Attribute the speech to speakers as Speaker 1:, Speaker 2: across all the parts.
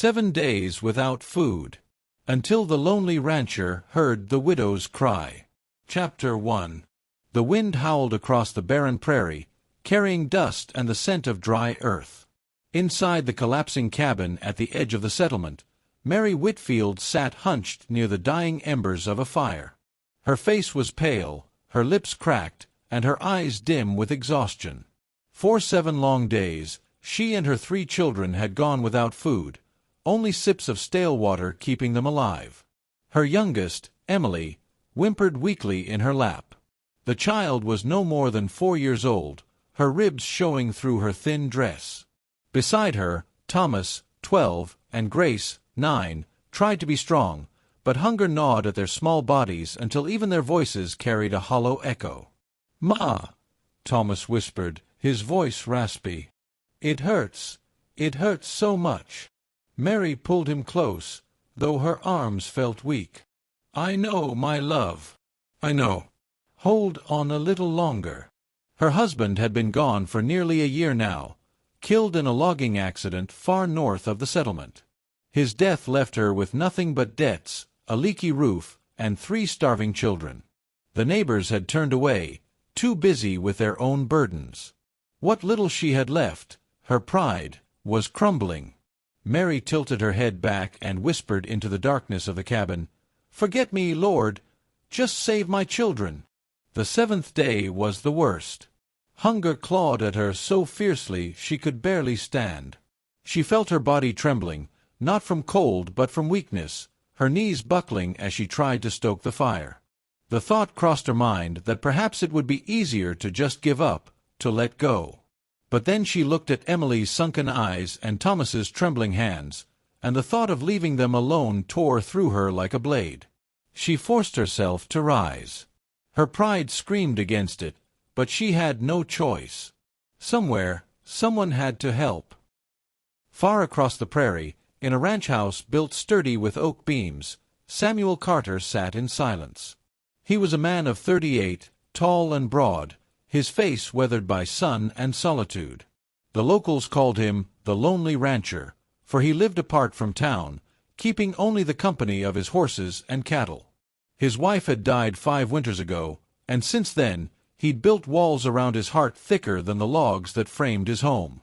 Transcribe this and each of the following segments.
Speaker 1: 7 days without food, until the lonely rancher heard the widow's cry. Chapter 1. The wind howled across the barren prairie, carrying dust and the scent of dry earth. Inside the collapsing cabin at the edge of the settlement, Mary Whitfield sat hunched near the dying embers of a fire. Her face was pale, her lips cracked, and her eyes dim with exhaustion. For 7 long days, she and her 3 children had gone without food, only sips of stale water keeping them alive. Her youngest, Emily, whimpered weakly in her lap. The child was no more than 4 years old, her ribs showing through her thin dress. Beside her, Thomas, 12, and Grace, 9, tried to be strong, but hunger gnawed at their small bodies until even their voices carried a hollow echo. "Ma," Thomas whispered, his voice raspy. It hurts so much." Mary pulled him close, though her arms felt weak. "I know, my love. I know. Hold on a little longer." Her husband had been gone for nearly a year now, killed in a logging accident far north of the settlement. His death left her with nothing but debts, a leaky roof, and 3 starving children. The neighbors had turned away, too busy with their own burdens. What little she had left, her pride, was crumbling. Mary tilted her head back and whispered into the darkness of the cabin, "Forget me, Lord. Just save my children." The 7th day was the worst. Hunger clawed at her so fiercely she could barely stand. She felt her body trembling, not from cold but from weakness, her knees buckling as she tried to stoke the fire. The thought crossed her mind that perhaps it would be easier to just give up, to let go. But then she looked at Emily's sunken eyes and Thomas's trembling hands, and the thought of leaving them alone tore through her like a blade. She forced herself to rise. Her pride screamed against it, but she had no choice. Somewhere, someone had to help. Far across the prairie, in a ranch house built sturdy with oak beams, Samuel Carter sat in silence. He was a man of 38, tall and broad, his face weathered by sun and solitude. The locals called him the Lonely Rancher, for he lived apart from town, keeping only the company of his horses and cattle. His wife had died 5 winters ago, and since then, he'd built walls around his heart thicker than the logs that framed his home.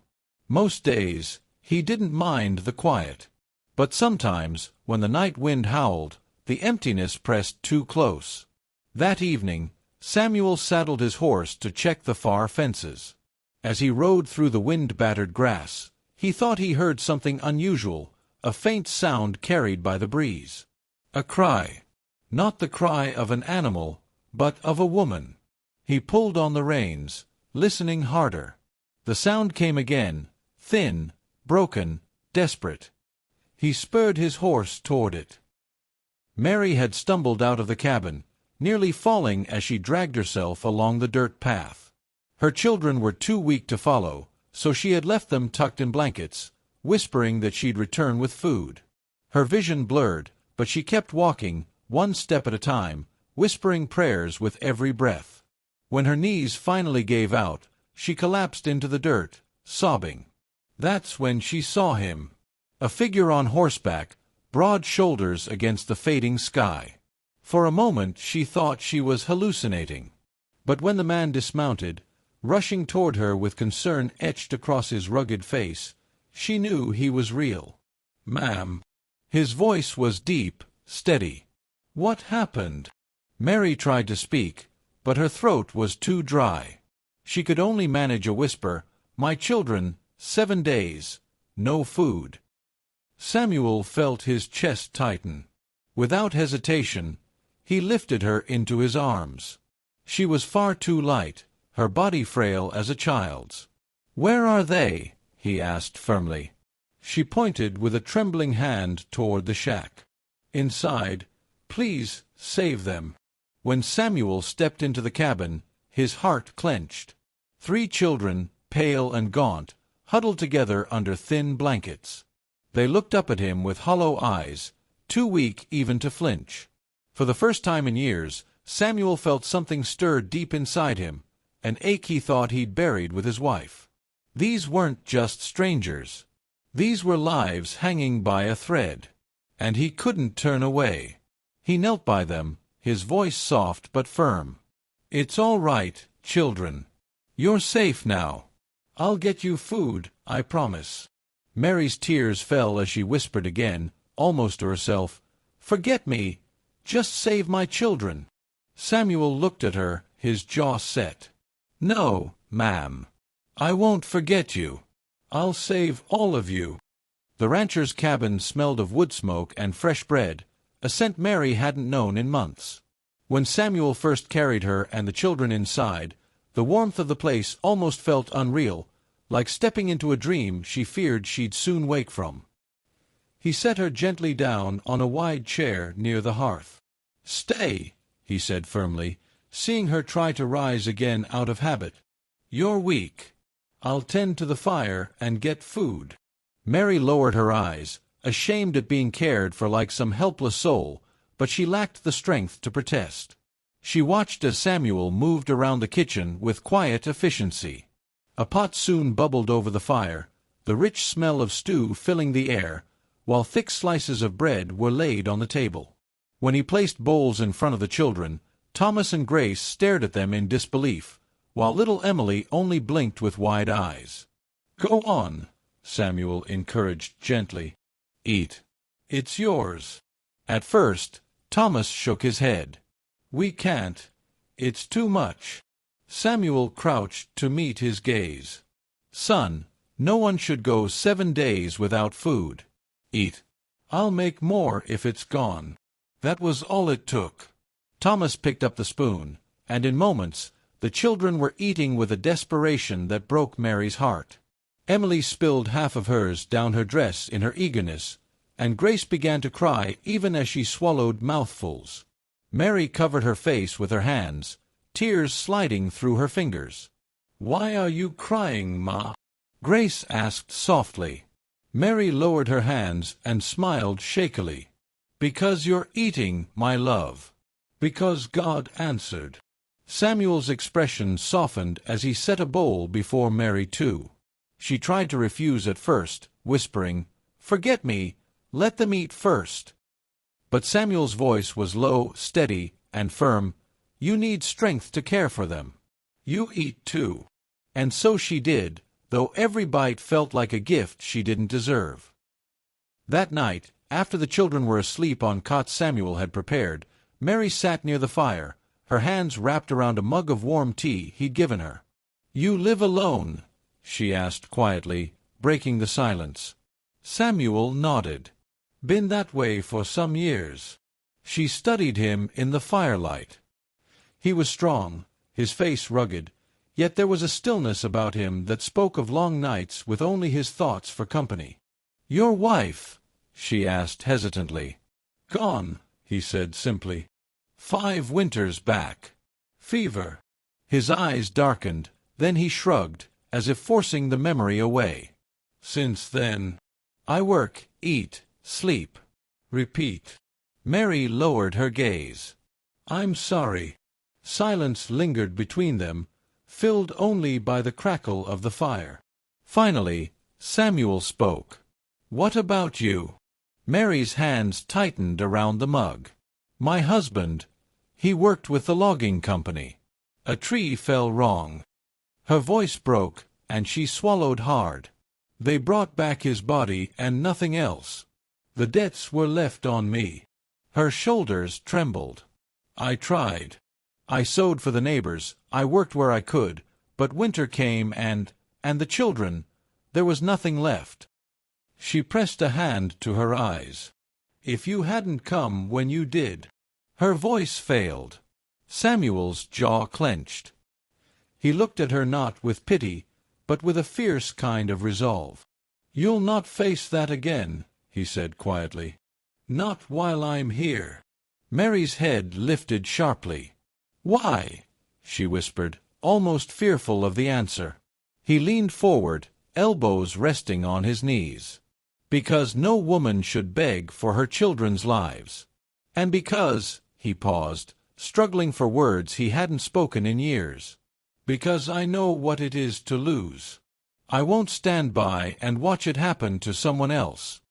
Speaker 1: Most days, he didn't mind the quiet. But sometimes, when the night wind howled, the emptiness pressed too close. That evening, Samuel saddled his horse to check the far fences. As he rode through the wind-battered grass, he thought he heard something unusual, a faint sound carried by the breeze. A cry. Not the cry of an animal, but of a woman. He pulled on the reins, listening harder. The sound came again, thin, broken, desperate. He spurred his horse toward it. Mary had stumbled out of the cabin, nearly falling as she dragged herself along the dirt path. Her children were too weak to follow, so she had left them tucked in blankets, whispering that she'd return with food. Her vision blurred, but she kept walking, 1 step at a time, whispering prayers with every breath. When her knees finally gave out, she collapsed into the dirt, sobbing. That's when she saw him. A figure on horseback, broad shoulders against the fading sky. For a moment she thought she was hallucinating. But when the man dismounted, rushing toward her with concern etched across his rugged face, she knew he was real. "Ma'am." His voice was deep, steady. "What happened?" Mary tried to speak, but her throat was too dry. She could only manage a whisper, "My children, 7 days, no food." Samuel felt his chest tighten. Without hesitation, he lifted her into his arms. She was far too light, her body frail as a child's. "Where are they?" he asked firmly. She pointed with a trembling hand toward the shack. "Inside. Please, save them." When Samuel stepped into the cabin, his heart clenched. 3 children, pale and gaunt, huddled together under thin blankets. They looked up at him with hollow eyes, too weak even to flinch. For the first time in years, Samuel felt something stir deep inside him, an ache he thought he'd buried with his wife. These weren't just strangers. These were lives hanging by a thread, and he couldn't turn away. He knelt by them, his voice soft but firm. "It's all right, children. You're safe now. I'll get you food, I promise." Mary's tears fell as she whispered again, almost to herself, "Forget me. Just save my children." Samuel looked at her, his jaw set. "No, ma'am. I won't forget you. I'll save all of you." The rancher's cabin smelled of wood smoke and fresh bread, a scent Mary hadn't known in months. When Samuel first carried her and the children inside, the warmth of the place almost felt unreal, like stepping into a dream she feared she'd soon wake from. He set her gently down on a wide chair near the hearth. "Stay," he said firmly, seeing her try to rise again out of habit. "You're weak. I'll tend to the fire and get food." Mary lowered her eyes, ashamed at being cared for like some helpless soul, but she lacked the strength to protest. She watched as Samuel moved around the kitchen with quiet efficiency. A pot soon bubbled over the fire, the rich smell of stew filling the air, while thick slices of bread were laid on the table. When he placed bowls in front of the children, Thomas and Grace stared at them in disbelief, while little Emily only blinked with wide eyes. "Go on," Samuel encouraged gently. "Eat. It's yours." At first, Thomas shook his head. "We can't. It's too much." Samuel crouched to meet his gaze. "Son, no one should go 7 days without food. Eat. I'll make more if it's gone." That was all it took. Thomas picked up the spoon, and in moments, the children were eating with a desperation that broke Mary's heart. Emily spilled half of hers down her dress in her eagerness, and Grace began to cry even as she swallowed mouthfuls. Mary covered her face with her hands, tears sliding through her fingers. "Why are you crying, Ma?" Grace asked softly. Mary lowered her hands and smiled shakily. "Because you're eating, my love. Because God answered." Samuel's expression softened as he set a bowl before Mary too. She tried to refuse at first, whispering, "Forget me, let them eat first." But Samuel's voice was low, steady, and firm. "You need strength to care for them. You eat too." And so she did, though every bite felt like a gift she didn't deserve. That night, after the children were asleep on cots Samuel had prepared, Mary sat near the fire, her hands wrapped around a mug of warm tea he'd given her. "You live alone?" she asked quietly, breaking the silence. Samuel nodded. "Been that way for some years." She studied him in the firelight. He was strong, his face rugged, yet there was a stillness about him that spoke of long nights with only his thoughts for company. "Your wife?" she asked hesitantly. "Gone," he said simply. 5 winters back. Fever." His eyes darkened, then he shrugged, as if forcing the memory away. "Since then, I work, eat, sleep, repeat." Mary lowered her gaze. "I'm sorry." Silence lingered between them, filled only by the crackle of the fire. Finally, Samuel spoke. "What about you?" Mary's hands tightened around the mug. "My husband, he worked with the logging company. A tree fell wrong." Her voice broke, and she swallowed hard. "They brought back his body and nothing else. The debts were left on me." Her shoulders trembled. "I tried. I sewed for the neighbors, I worked where I could, but winter came and the children, there was nothing left." She pressed a hand to her eyes. "If you hadn't come when you did." Her voice failed. Samuel's jaw clenched. He looked at her not with pity, but with a fierce kind of resolve. "You'll not face that again," he said quietly. "Not while I'm here." Mary's head lifted sharply. "Why?" she whispered, almost fearful of the answer. He leaned forward, elbows resting on his knees. "Because no woman should beg for her children's lives. And because," he paused, struggling for words he hadn't spoken in years, "because I know what it is to lose. I won't stand by and watch it happen to someone else."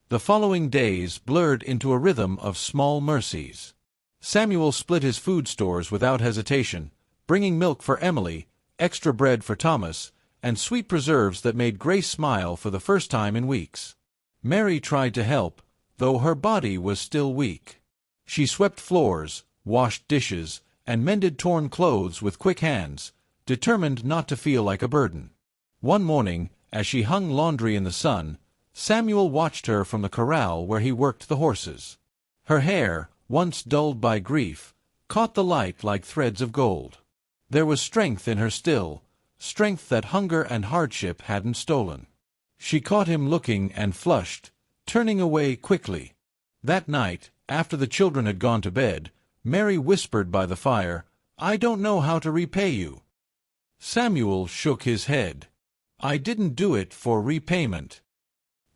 Speaker 1: The following days blurred into a rhythm of small mercies. Samuel split his food stores without hesitation, bringing milk for Emily, extra bread for Thomas, and sweet preserves that made Grace smile for the first time in weeks. Mary tried to help, though her body was still weak. She swept floors, washed dishes, and mended torn clothes with quick hands, determined not to feel like a burden. One morning, as she hung laundry in the sun, Samuel watched her from the corral where he worked the horses. Her hair, once dulled by grief, caught the light like threads of gold. There was strength in her still, strength that hunger and hardship hadn't stolen. She caught him looking and flushed, turning away quickly. That night, after the children had gone to bed, Mary whispered by the fire, "I don't know how to repay you." Samuel shook his head. "I didn't do it for repayment."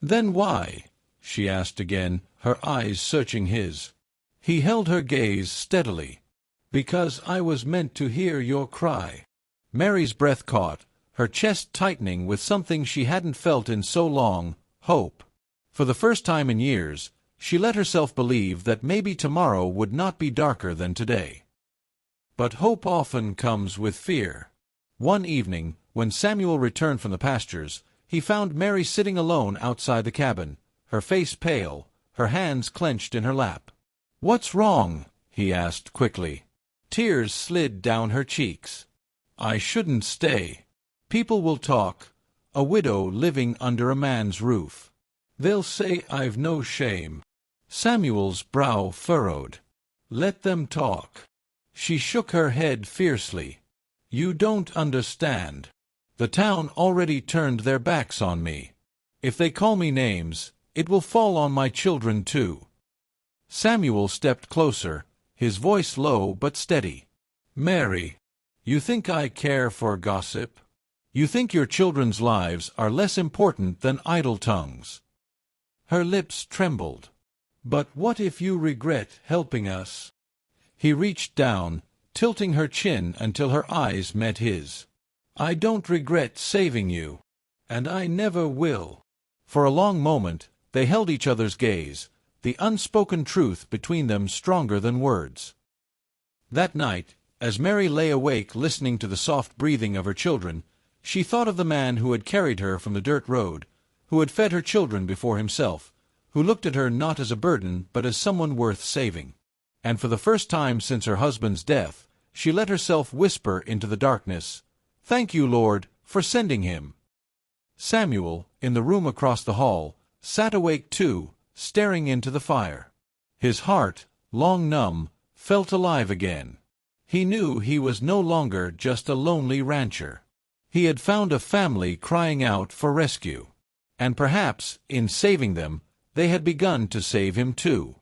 Speaker 1: "Then why?" she asked again, her eyes searching his. He held her gaze steadily. "Because I was meant to hear your cry." Mary's breath caught, her chest tightening with something she hadn't felt in so long, hope. For the first time in years, she let herself believe that maybe tomorrow would not be darker than today. But hope often comes with fear. One evening, when Samuel returned from the pastures, he found Mary sitting alone outside the cabin, her face pale, her hands clenched in her lap. "What's wrong?" he asked quickly. Tears slid down her cheeks. "I shouldn't stay. People will talk. A widow living under a man's roof. They'll say I've no shame." Samuel's brow furrowed. "Let them talk." She shook her head fiercely. "You don't understand. The town already turned their backs on me. If they call me names, it will fall on my children too." Samuel stepped closer, his voice low but steady. "Mary, you think I care for gossip? You think your children's lives are less important than idle tongues?" Her lips trembled. "But what if you regret helping us?" He reached down, tilting her chin until her eyes met his. "I don't regret saving you, and I never will." For a long moment they held each other's gaze, the unspoken truth between them stronger than words. That night, as Mary lay awake listening to the soft breathing of her children, she thought of the man who had carried her from the dirt road, who had fed her children before himself, who looked at her not as a burden but as someone worth saving. And for the first time since her husband's death, she let herself whisper into the darkness, "Thank you, Lord, for sending him." Samuel, in the room across the hall, sat awake too, staring into the fire. His heart, long numb, felt alive again. He knew he was no longer just a lonely rancher. He had found a family crying out for rescue. And perhaps, in saving them, they had begun to save him too.